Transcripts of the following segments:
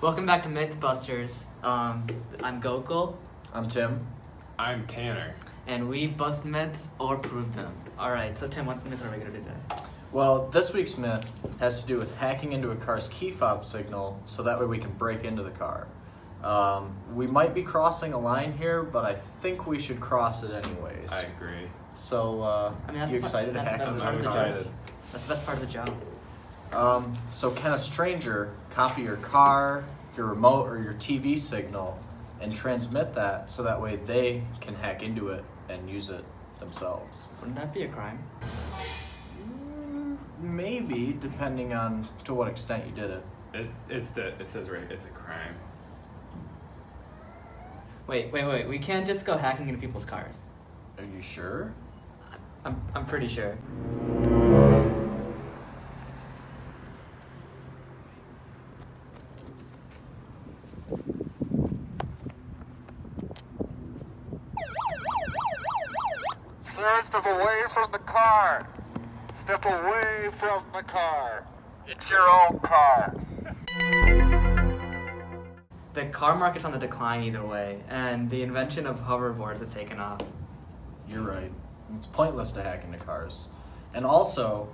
Welcome back to Mythbusters. I'm Gokul, I'm Tim. I'm Tanner. and we bust myths or prove them. Alright, so Tim, what myth are we going to do today? Well, this week's myth has to do with hacking into a car's key fob signal so that way we can break into the car. We might be crossing a line here, but I think we should cross it anyways. I agree. So, that's you the excited to that's- hack that's into part some of the cars? job. That's the best part of the job. So can a stranger copy your car, your remote, or your TV signal and transmit that so that way they can hack into it and use it themselves? Wouldn't that be a crime? Maybe, depending on to what extent you did it. It says right, it's a crime. Wait. We can't just go hacking into people's cars. Are you sure? I'm pretty sure. Sir, step away from the car. Step away from the car. It's your own car. The car market's on the decline either way, and the invention of hoverboards has taken off. You're right. It's pointless to hack into cars. And also,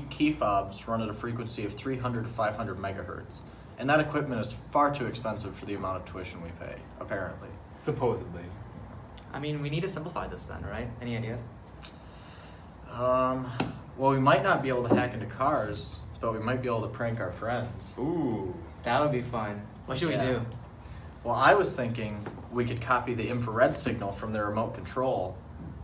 key fobs run at a frequency of 300 to 500 megahertz. And that equipment is far too expensive for the amount of tuition we pay, apparently. Supposedly. I mean, we need to simplify this then, right? Any ideas? Well, we might not be able to hack into cars, but we might be able to prank our friends. Ooh. That would be fun. What should we Yeah. do? Well, I was thinking we could copy the infrared signal from their remote control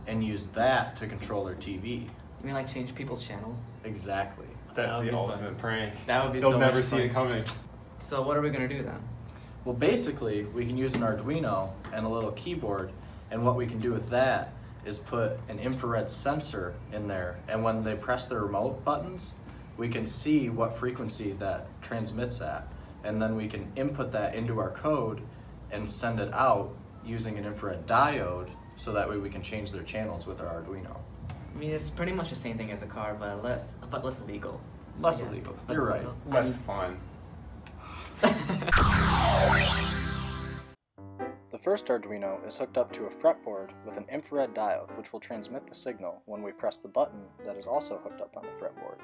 and use that to control their TV. You mean like change people's channels? Exactly. That's That would the be fun. ultimate prank. That would be They'll so never much see fun. it coming. So what are we gonna do then? Well, basically, we can use an Arduino and a little keyboard, and what we can do with that is put an infrared sensor in there, and when they press the remote buttons, we can see what frequency that transmits at, and then we can input that into our code and send it out using an infrared diode, so that way we can change their channels with our Arduino. I mean, it's pretty much the same thing as a car, but less illegal. Less Yeah, illegal. less You're right. illegal. Less fun. The first Arduino is hooked up to a fretboard with an infrared diode which will transmit the signal when we press the button that is also hooked up on the fretboard.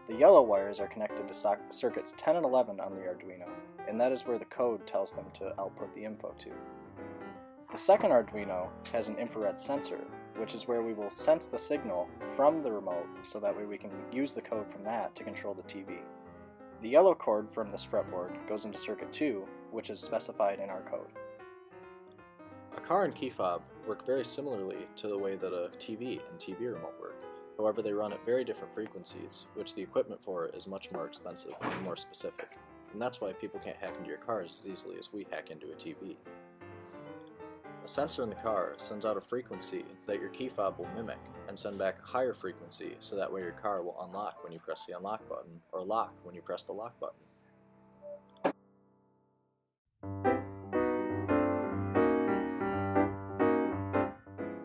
The yellow wires are connected to circuits 10 and 11 on the Arduino, and that is where the code tells them to output the info to. The second Arduino has an infrared sensor, which is where we will sense the signal from the remote so that way we can use the code from that to control the TV. The yellow cord from this fretboard goes into circuit 2, which is specified in our code. A car and key fob work very similarly to the way that a TV and TV remote work. However, they run at very different frequencies, which the equipment for it is much more expensive and more specific. And that's why people can't hack into your cars as easily as we hack into a TV. A sensor in the car sends out a frequency that your key fob will mimic and send back a higher frequency so that way your car will unlock when you press the unlock button or lock when you press the lock button.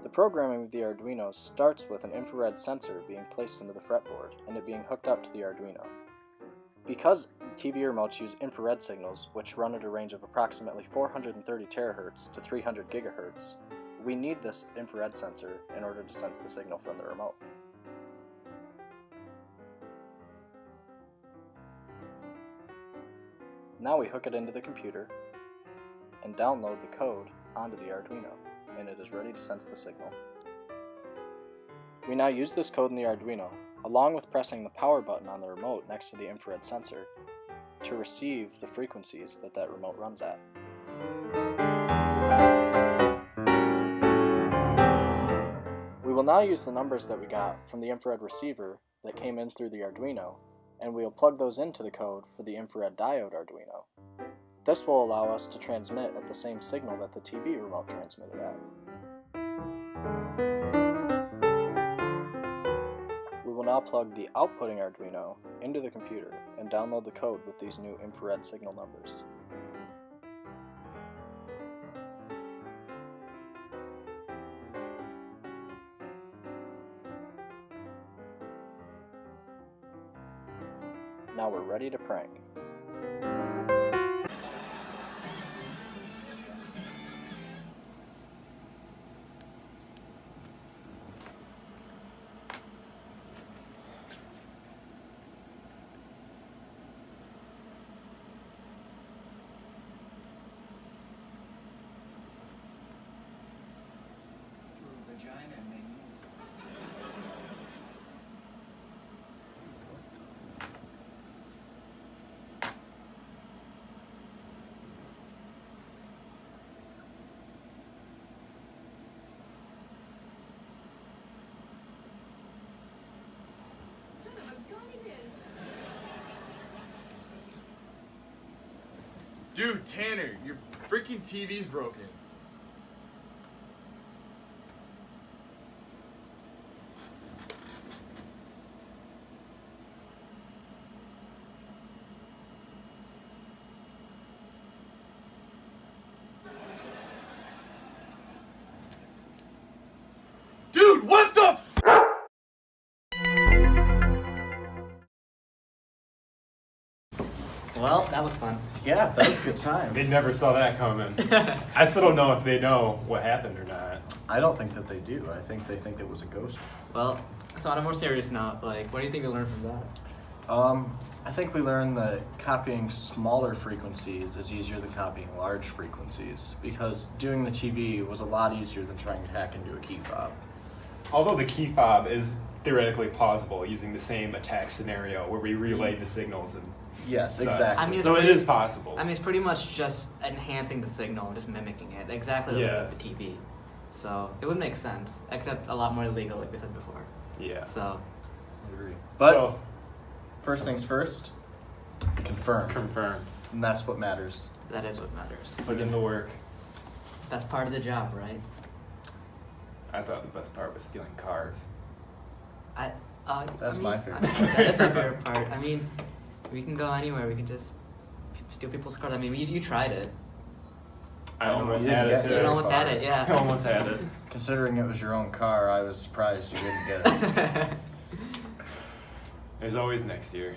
The programming of the Arduino starts with an infrared sensor being placed into the fretboard and it being hooked up to the Arduino. Because TV remotes use infrared signals, which run at a range of approximately 430 terahertz to 300 gigahertz, we need this infrared sensor in order to sense the signal from the remote. Now we hook it into the computer and download the code onto the Arduino, and it is ready to sense the signal. We now use this code in the Arduino, along with pressing the power button on the remote next to the infrared sensor, to receive the frequencies that that remote runs at. We will now use the numbers that we got from the infrared receiver that came in through the Arduino, and we will plug those into the code for the infrared diode Arduino. This will allow us to transmit at the same signal that the TV remote transmitted at. We will now plug the outputting Arduino into the computer and download the code with these new infrared signal numbers. Now we're ready to prank. vagina and they move. Son of a gun it is. Dude, Tanner, your freaking TV's broken. Dude, what the f- Well, that was fun. Yeah, that was a good time. They never saw that coming. I still don't know if they know what happened or not. I don't think that they do. I think they think it was a ghost. Well, so on a more serious note, like, what do you think we learned from that? I think we learned that copying smaller frequencies is easier than copying large frequencies because doing the TV was a lot easier than trying to hack into a key fob. Although the key fob is theoretically plausible using the same attack scenario where we relayed the signals and Yes, such. exactly. I mean, it's So it pretty- is possible. I mean, it's pretty much just enhancing the signal, just mimicking it, exactly like Yeah. with the TV. So it would make sense, except a lot more illegal, like we said before. Yeah. So I agree. But So, first things first, confirm. confirm. And that's what matters. that is what matters. Put in the work. That's part of the job, right? I thought the best part was stealing cars. That's my favorite that is my favorite part. I mean, we can go anywhere. We can just steal people's cars. I mean, you tried it. I almost you had didn't it get too. very You almost had far. it, yeah. I almost had it. Considering it was your own car, I was surprised you didn't get it. There's always next year.